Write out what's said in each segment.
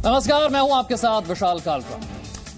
नमस्कार, मैं हूं आपके साथ विशाल कालरा।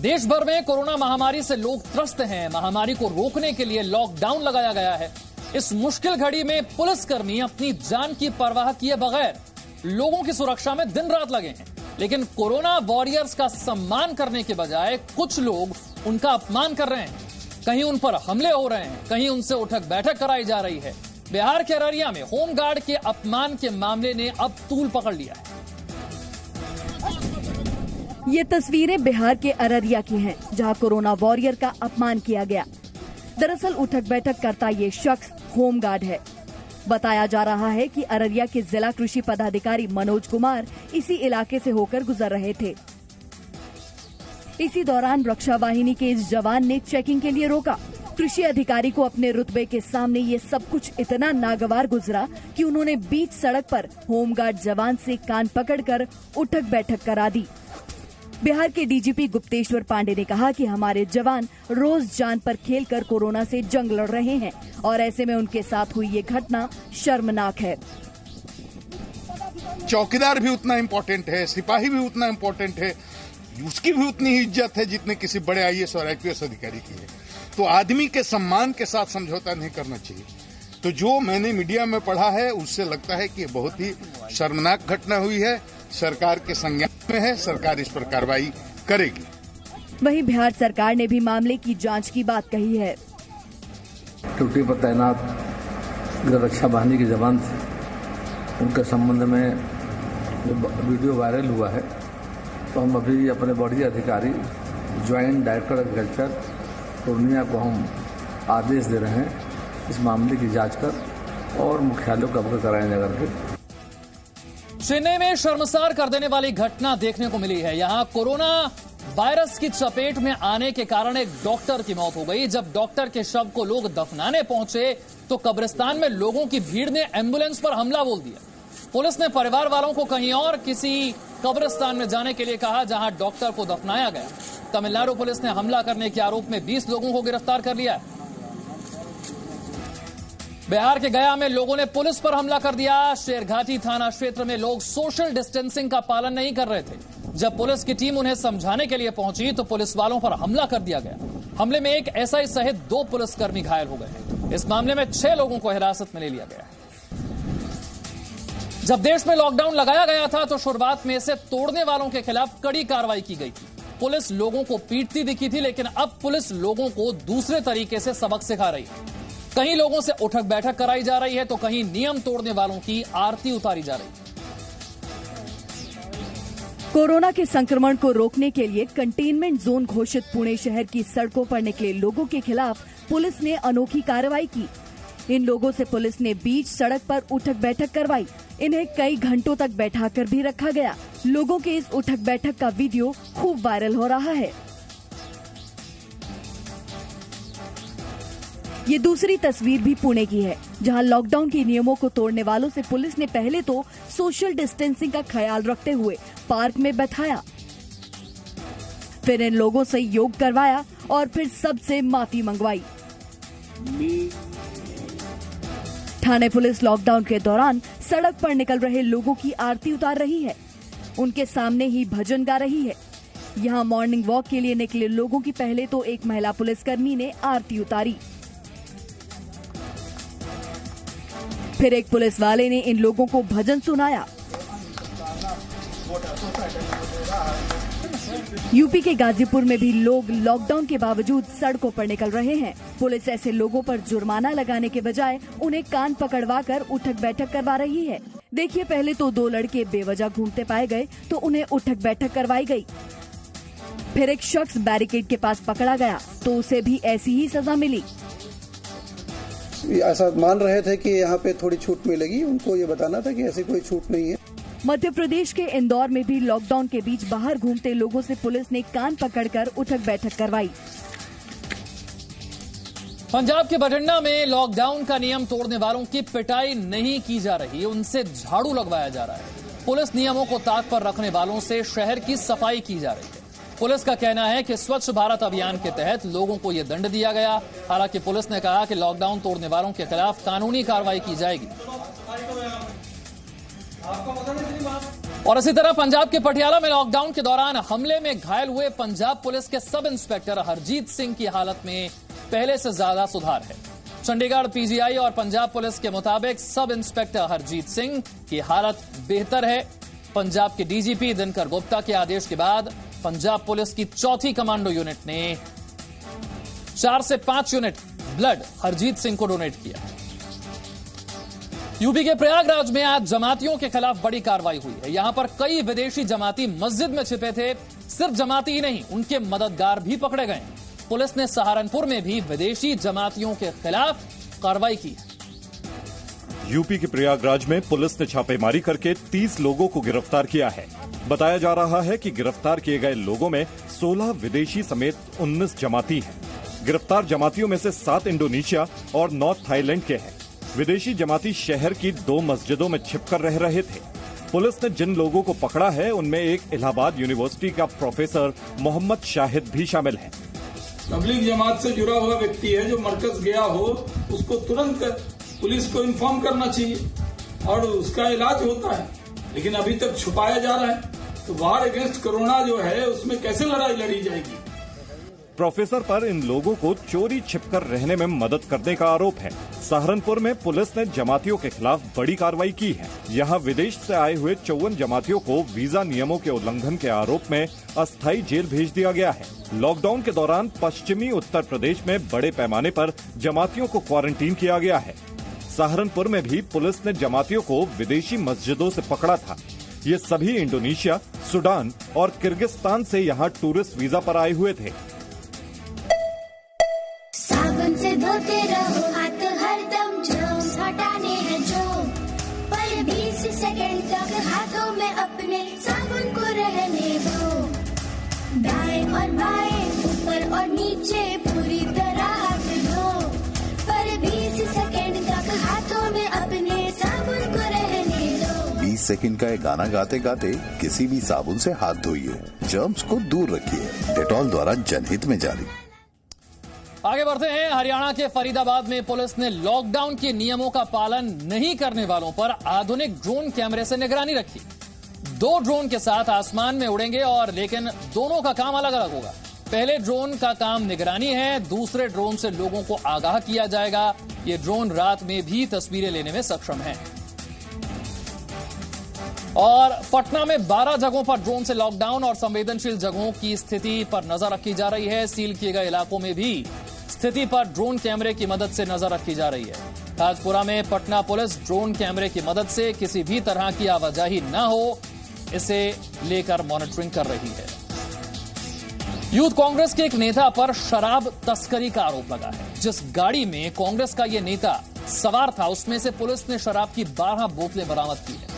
देश भर में कोरोना महामारी से लोग त्रस्त हैं। महामारी को रोकने के लिए लॉकडाउन लगाया गया है। इस मुश्किल घड़ी में पुलिसकर्मी अपनी जान की परवाह किए बगैर लोगों की सुरक्षा में दिन रात लगे हैं। लेकिन कोरोना वॉरियर्स का सम्मान करने के बजाय कुछ लोग उनका अपमान कर रहे हैं। कहीं उन पर हमले हो रहे हैं, कहीं उनसे उठक बैठक कराई जा रही है। बिहार के अररिया में होमगार्ड के अपमान के मामले ने अब तूल पकड़ लिया है। ये तस्वीरें बिहार के अररिया की हैं, जहां कोरोना वॉरियर का अपमान किया गया। दरअसल उठक बैठक करता ये शख्स होमगार्ड है। बताया जा रहा है कि अररिया के जिला कृषि पदाधिकारी मनोज कुमार इसी इलाके से होकर गुजर रहे थे। इसी दौरान रक्षा वाहिनी के इस जवान ने चेकिंग के लिए रोका। कृषि अधिकारी को अपने रुतबे के सामने ये सब कुछ इतना नागवार गुजरा कि उन्होंने बीच सड़क पर होमगार्ड जवान से कान पकड़कर उठक बैठक करा दी। बिहार के डीजीपी गुप्तेश्वर पांडे ने कहा कि हमारे जवान रोज जान पर खेलकर कोरोना से जंग लड़ रहे हैं और ऐसे में उनके साथ हुई ये घटना शर्मनाक है। चौकीदार भी उतना इम्पोर्टेंट है, सिपाही भी उतना इम्पोर्टेंट है, उसकी भी उतनी ही इज्जत है जितने किसी बड़े आईएएस और आईपीएस अधिकारी की है। तो आदमी के सम्मान के साथ समझौता नहीं करना चाहिए। तो जो मैंने मीडिया में पढ़ा है उससे लगता है कि ये बहुत ही शर्मनाक घटना हुई है। सरकार के संज्ञान में है, सरकार इस पर कार्रवाई करेगी। वहीं बिहार सरकार ने भी मामले की जांच की बात कही है। ड्यूटी पर तैनात रक्षा वाहिनी के जवान थे, उनके संबंध में वीडियो वायरल हुआ है। तो हम अभी अपने बॉडी अधिकारी ज्वाइंट डायरेक्टर एग्रीकल्चर पूर्णिया को हम आदेश दे रहे हैं इस मामले की जांच कर और मुख्यालय को अवगत कराएं नगर के। चेन्नई में शर्मसार कर देने वाली घटना देखने को मिली है। यहां कोरोना वायरस की चपेट में आने के कारण एक डॉक्टर की मौत हो गई। जब डॉक्टर के शव को लोग दफनाने पहुंचे तो कब्रिस्तान में लोगों की भीड़ ने एम्बुलेंस पर हमला बोल दिया। पुलिस ने परिवार वालों को कहीं और किसी कब्रिस्तान में जाने के लिए कहा जहां डॉक्टर को दफनाया गया। तमिलनाडु पुलिस ने हमला करने के आरोप में 20 लोगों को गिरफ्तार कर लिया है। बिहार के गया में लोगों ने पुलिस पर हमला कर दिया। शेरघाटी थाना क्षेत्र में लोग सोशल डिस्टेंसिंग का पालन नहीं कर रहे थे। जब पुलिस की टीम उन्हें समझाने के लिए पहुंची तो पुलिस वालों पर हमला कर दिया गया। हमले में एक एसआई सहित 2 पुलिसकर्मी घायल हो गए। इस मामले में 6 लोगों को हिरासत में ले लिया गया है। जब देश में लॉकडाउन लगाया गया था तो शुरुआत में इसे तोड़ने वालों के खिलाफ कड़ी कार्रवाई की गई थी। पुलिस लोगों को पीटती दिखी थी, लेकिन अब पुलिस लोगों को दूसरे तरीके से सबक सिखा रही है। कहीं लोगों से उठक बैठक कराई जा रही है तो कहीं नियम तोड़ने वालों की आरती उतारी जा रही है। कोरोना के संक्रमण को रोकने के लिए कंटेनमेंट जोन घोषित पुणे शहर की सड़कों पर निकले लोगों के खिलाफ पुलिस ने अनोखी कार्रवाई की। इन लोगों से पुलिस ने बीच सड़क पर उठक बैठक करवाई। इन्हें कई घंटों तक बैठाकर भी रखा गया। लोगों के इस उठक बैठक का वीडियो खूब वायरल हो रहा है। ये दूसरी तस्वीर भी पुणे की है, जहां लॉकडाउन के नियमों को तोड़ने वालों से पुलिस ने पहले तो सोशल डिस्टेंसिंग का ख्याल रखते हुए पार्क में बैठाया, फिर इन लोगों से योग करवाया और फिर सबसे माफी मंगवाई। ठाणे पुलिस लॉकडाउन के दौरान सड़क पर निकल रहे लोगों की आरती उतार रही है। उनके सामने ही भजन गा रही है। यहाँ मॉर्निंग वॉक के लिए निकले लोगों की पहले तो एक महिला पुलिसकर्मी ने आरती उतारी, फिर एक पुलिस वाले ने इन लोगों को भजन सुनाया। यूपी के गाजीपुर में भी लोग लॉकडाउन के बावजूद सड़कों पर निकल रहे हैं। पुलिस ऐसे लोगों पर जुर्माना लगाने के बजाय उन्हें कान पकड़वाकर उठक बैठक करवा रही है। देखिए, पहले तो 2 लड़के बेवजह घूमते पाए गए तो उन्हें उठक बैठक करवाई गई। फिर एक शख्स बैरिकेड के पास पकड़ा गया तो उसे भी ऐसी ही सजा मिली। ऐसा मान रहे थे कि यहाँ पे थोड़ी छूट मिलेगी, उनको ये बताना था कि ऐसी कोई छूट नहीं है। मध्य प्रदेश के इंदौर में भी लॉकडाउन के बीच बाहर घूमते लोगों से पुलिस ने कान पकड़कर उठक बैठक करवाई। पंजाब के बठिंडा में लॉकडाउन का नियम तोड़ने वालों की पिटाई नहीं की जा रही, उनसे झाड़ू लगवाया जा रहा है। पुलिस नियमों को ताक पर रखने वालों से शहर की सफाई की जा रही है। पुलिस का कहना है कि स्वच्छ भारत अभियान के तहत लोगों को यह दंड दिया गया। हालांकि पुलिस ने कहा कि लॉकडाउन तोड़ने वालों के खिलाफ कानूनी कार्रवाई की जाएगी। और इसी तरह पंजाब के पटियाला में लॉकडाउन के दौरान हमले में घायल हुए पंजाब पुलिस के सब इंस्पेक्टर हरजीत सिंह की हालत में पहले से ज्यादा सुधार है। चंडीगढ़ पीजीआई और पंजाब पुलिस के मुताबिक सब इंस्पेक्टर हरजीत सिंह की हालत बेहतर है। पंजाब के डीजीपी दिनकर गुप्ता के आदेश के बाद पंजाब पुलिस की चौथी कमांडो यूनिट ने 4 से 5 यूनिट ब्लड हरजीत सिंह को डोनेट किया। यूपी के प्रयागराज में आज जमातियों के खिलाफ बड़ी कार्रवाई हुई है। यहां पर कई विदेशी जमाती मस्जिद में छिपे थे। सिर्फ जमाती ही नहीं, उनके मददगार भी पकड़े गए। पुलिस ने सहारनपुर में भी विदेशी जमातियों के खिलाफ कार्रवाई की है। यूपी के प्रयागराज में पुलिस ने छापेमारी करके 30 लोगों को गिरफ्तार किया है। बताया जा रहा है कि गिरफ्तार किए गए लोगों में 16 विदेशी समेत 19 जमाती हैं। गिरफ्तार जमातियों में से 7 इंडोनेशिया और नॉर्थ थाईलैंड के हैं। विदेशी जमाती शहर की 2 मस्जिदों में छिपकर रह रहे थे। पुलिस ने जिन लोगों को पकड़ा है उनमें एक इलाहाबाद यूनिवर्सिटी का प्रोफेसर मोहम्मद शाहिद भी शामिल है। तबलीग जमात से जुड़ा हुआ व्यक्ति है जो मरकज गया हो, उसको तुरंत पुलिस को इन्फॉर्म करना चाहिए और उसका इलाज होता है, लेकिन अभी तक छुपाया जा रहा है। तो वार अगेंस्ट कोरोना जो है उसमें कैसे लड़ाई लड़ी जाएगी। प्रोफेसर पर इन लोगों को चोरी छिपकर रहने में मदद करने का आरोप है। सहारनपुर में पुलिस ने जमातियों के खिलाफ बड़ी कार्रवाई की है। यहां विदेश से आए हुए 54 जमातियों को वीजा नियमों के उल्लंघन के आरोप में अस्थायी जेल भेज दिया गया है। लॉकडाउन के दौरान पश्चिमी उत्तर प्रदेश में बड़े पैमाने पर जमातियों को क्वारंटीन किया गया है। सहारनपुर में भी पुलिस ने जमातियों को विदेशी मस्जिदों से पकड़ा था। ये सभी इंडोनेशिया, सूडान और किर्गिस्तान से यहाँ टूरिस्ट वीजा पर आए हुए थे। साबुन से धोते रहो हाथ हरदम, जर्म्स हटाने हैं जो, पर 20 सेकंड तक हाथों में अपने साबुन को रहने दो। दाएं और बाएं, ऊपर और नीचे पूरी तरह हाथ धो, पर 20 सेकंड तक हाथों में अपने साबुन को रहने दो। 20 सेकंड का एक गाना गाते गाते किसी भी साबुन से हाथ धोइए, जर्म्स को दूर रखिए। डेटॉल द्वारा जनहित में जारी। आगे बढ़ते हैं। हरियाणा के फरीदाबाद में पुलिस ने लॉकडाउन के नियमों का पालन नहीं करने वालों पर आधुनिक ड्रोन कैमरे से निगरानी रखी। 2 ड्रोन के साथ आसमान में उड़ेंगे और लेकिन दोनों का काम अलग अलग होगा। पहले ड्रोन का काम निगरानी है, दूसरे ड्रोन से लोगों को आगाह किया जाएगा। ये ड्रोन रात में भी तस्वीरें लेने में सक्षम है। और पटना में 12 जगहों पर ड्रोन से लॉकडाउन और संवेदनशील जगहों की स्थिति पर नजर रखी जा रही है। सील किए गए इलाकों में भी स्थिति पर ड्रोन कैमरे की मदद से नजर रखी जा रही है। ताजपुरा में पटना पुलिस ड्रोन कैमरे की मदद से किसी भी तरह की आवाजाही न हो, इसे लेकर मॉनिटरिंग कर रही है। यूथ कांग्रेस के एक नेता पर शराब तस्करी का आरोप लगा है। जिस गाड़ी में कांग्रेस का यह नेता सवार था उसमें से पुलिस ने शराब की 12 बोतलें बरामद की है।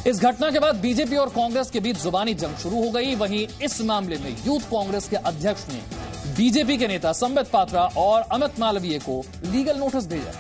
इस घटना के बाद बीजेपी और कांग्रेस के बीच जुबानी जंग शुरू हो गई। वहीं इस मामले में यूथ कांग्रेस के अध्यक्ष ने बीजेपी के नेता संबित पात्रा और अमित मालवीय को लीगल नोटिस भेजा।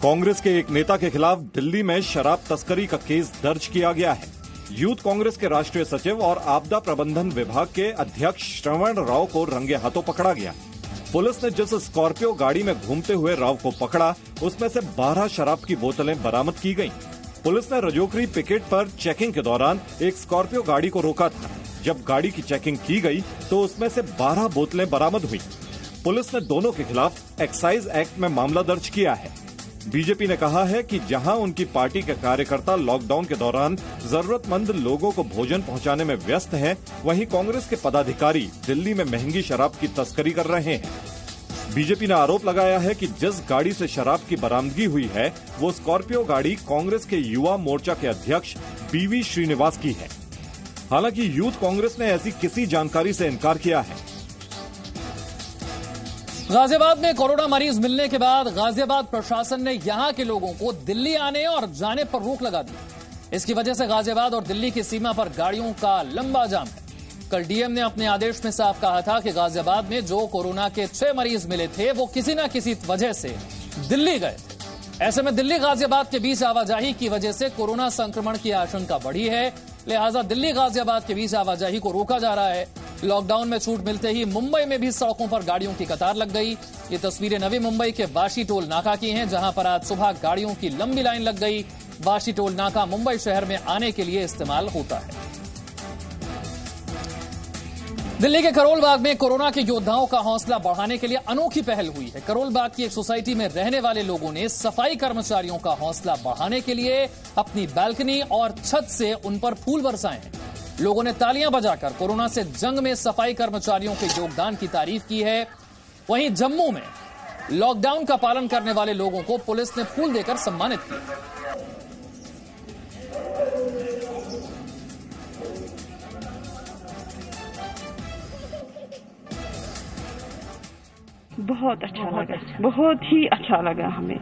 कांग्रेस के एक नेता के खिलाफ दिल्ली में शराब तस्करी का केस दर्ज किया गया है। यूथ कांग्रेस के राष्ट्रीय सचिव और आपदा प्रबंधन विभाग के अध्यक्ष श्रवण राव को रंगे हाथों पकड़ा गया। पुलिस ने जिस स्कॉर्पियो गाड़ी में घूमते हुए राव को पकड़ा उसमें से 12 शराब की बोतलें बरामद की गईं। पुलिस ने रजोकरी पिकेट पर चेकिंग के दौरान एक स्कॉर्पियो गाड़ी को रोका था। जब गाड़ी की चेकिंग की गई तो उसमें से 12 बोतलें बरामद हुई। पुलिस ने दोनों के खिलाफ एक्साइज एक्ट में मामला दर्ज किया है। बीजेपी ने कहा है कि जहां उनकी पार्टी के कार्यकर्ता लॉकडाउन के दौरान जरूरतमंद लोगों को भोजन पहुंचाने में व्यस्त हैं, वहीं कांग्रेस के पदाधिकारी दिल्ली में महंगी शराब की तस्करी कर रहे हैं। बीजेपी ने आरोप लगाया है कि जिस गाड़ी से शराब की बरामदगी हुई है वो स्कॉर्पियो गाड़ी कांग्रेस के युवा मोर्चा के अध्यक्ष बीवी श्रीनिवास की है। हालांकि यूथ कांग्रेस ने ऐसी किसी जानकारी से इनकार किया है। गाजियाबाद में कोरोना मरीज मिलने के बाद गाजियाबाद प्रशासन ने यहां के लोगों को दिल्ली आने और जाने पर रोक लगा दी। इसकी वजह से गाजियाबाद और दिल्ली की सीमा पर गाड़ियों का लंबा जाम है। कल डीएम ने अपने आदेश में साफ कहा था कि गाजियाबाद में जो कोरोना के 6 मरीज मिले थे वो किसी न किसी वजह से दिल्ली गए थे। ऐसे में दिल्ली गाजियाबाद के बीच आवाजाही की वजह से कोरोना संक्रमण की आशंका बढ़ी है, लिहाजा दिल्ली गाजियाबाद के बीच आवाजाही को रोका जा रहा है। लॉकडाउन में छूट मिलते ही मुंबई में भी सड़कों पर गाड़ियों की कतार लग गई। ये तस्वीरें नवी मुंबई के वाशी टोल नाका की हैं, जहां पर आज सुबह गाड़ियों की लंबी लाइन लग गई। वाशी टोल नाका मुंबई शहर में आने के लिए इस्तेमाल होता है। दिल्ली के करोल बाग में कोरोना के योद्धाओं का हौसला बढ़ाने के लिए अनोखी पहल हुई है। करोल बाग की एक सोसाइटी में रहने वाले लोगों ने सफाई कर्मचारियों का हौसला बढ़ाने के लिए अपनी बालकनी और छत से उन पर फूल बरसाए हैं। लोगों ने तालियां बजाकर कोरोना से जंग में सफाई कर्मचारियों के योगदान की तारीफ की है। वहीं जम्मू में लॉकडाउन का पालन करने वाले लोगों को पुलिस ने फूल देकर सम्मानित किया। बहुत अच्छा लगा, बहुत ही अच्छा लगा हमें।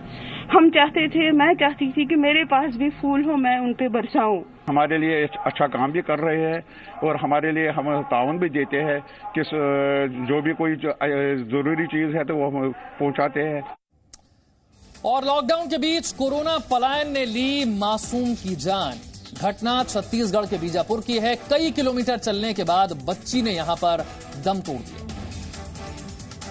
हम चाहते थे, मैं चाहती थी कि मेरे पास भी फूल हो, मैं उन पे बरसाऊं। हमारे लिए अच्छा काम भी कर रहे हैं और हमारे लिए हम ताउन भी देते हैं कि जो भी कोई जरूरी चीज है तो वो हम पहुंचाते हैं। और लॉकडाउन के बीच कोरोना पलायन ने ली मासूम की जान। घटना छत्तीसगढ़ के बीजापुर की है। कई किलोमीटर चलने के बाद बच्ची ने यहां पर दम तोड़ दिया।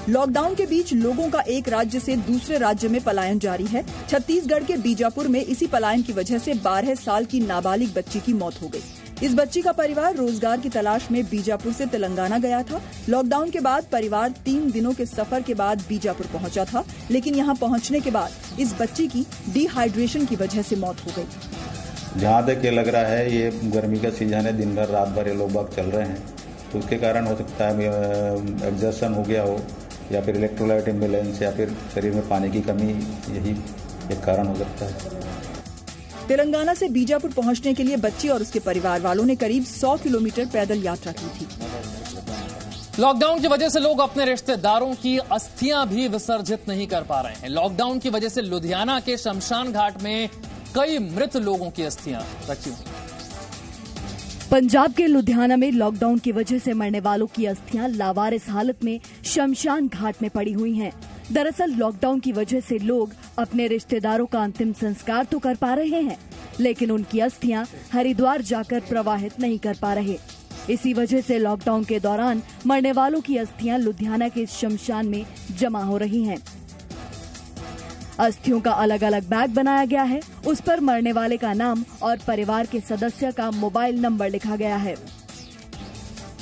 लॉकडाउन के बीच लोगों का एक राज्य से दूसरे राज्य में पलायन जारी है। छत्तीसगढ़ के बीजापुर में इसी पलायन की वजह से 12 साल की नाबालिग बच्ची की मौत हो गई। इस बच्ची का परिवार रोजगार की तलाश में बीजापुर से तेलंगाना गया था। लॉकडाउन के बाद परिवार 3 दिनों के सफर के बाद बीजापुर पहुंचा था, लेकिन यहां पहुंचने के बाद इस बच्ची की डिहाइड्रेशन की वजह से मौत हो गई। जहाँ तक ये लग रहा है, ये गर्मी का सीजन है, दिन भर रात भर ये लोग बाग चल रहे हैं, तो उसके कारण हो सकता है एग्जॉशन हो गया हो, या फिर इलेक्ट्रोलाइट इम्बैलेंस, या फिर शरीर में पानी की कमी, यही एक कारण हो सकता है। तेलंगाना से बीजापुर पहुंचने के लिए बच्ची और उसके परिवार वालों ने करीब 100 किलोमीटर पैदल यात्रा की थी। लॉकडाउन की वजह से लोग अपने रिश्तेदारों की अस्थियां भी विसर्जित नहीं कर पा रहे हैं। लॉकडाउन की वजह से लुधियाना के शमशान घाट में कई मृत लोगों की अस्थियां रखी हुई। पंजाब के लुधियाना में लॉकडाउन की वजह से मरने वालों की अस्थियां लावारिस हालत में शमशान घाट में पड़ी हुई हैं। दरअसल लॉकडाउन की वजह से लोग अपने रिश्तेदारों का अंतिम संस्कार तो कर पा रहे हैं, लेकिन उनकी अस्थियां हरिद्वार जाकर प्रवाहित नहीं कर पा रहे। इसी वजह से लॉकडाउन के दौरान मरने वालों की अस्थियां लुधियाना के शमशान में जमा हो रही हैं। अस्थियों का अलग अलग बैग बनाया गया है, उस पर मरने वाले का नाम और परिवार के सदस्य का मोबाइल नंबर लिखा गया है।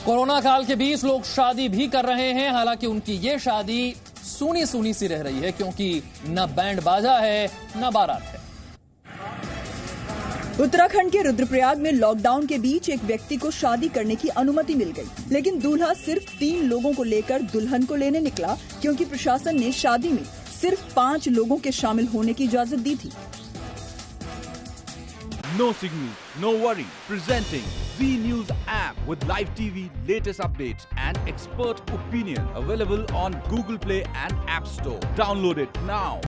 कोरोना काल के बीच लोग शादी भी कर रहे हैं, हालांकि उनकी ये शादी सूनी सूनी सी रह रही है, क्योंकि न बैंड बाजा है न बारात है। उत्तराखंड के रुद्रप्रयाग में लॉकडाउन के बीच एक व्यक्ति को शादी करने की अनुमति मिल गई, लेकिन दूल्हा सिर्फ 3 लोगों को लेकर दुल्हन को लेने निकला, क्योंकि प्रशासन ने शादी में सिर्फ 5 लोगों के शामिल होने की इजाजत दी थी। No signal, no worry. Presenting Z News app with live TV, latest updates and expert opinion. Available on Google Play and App Store. Download it now.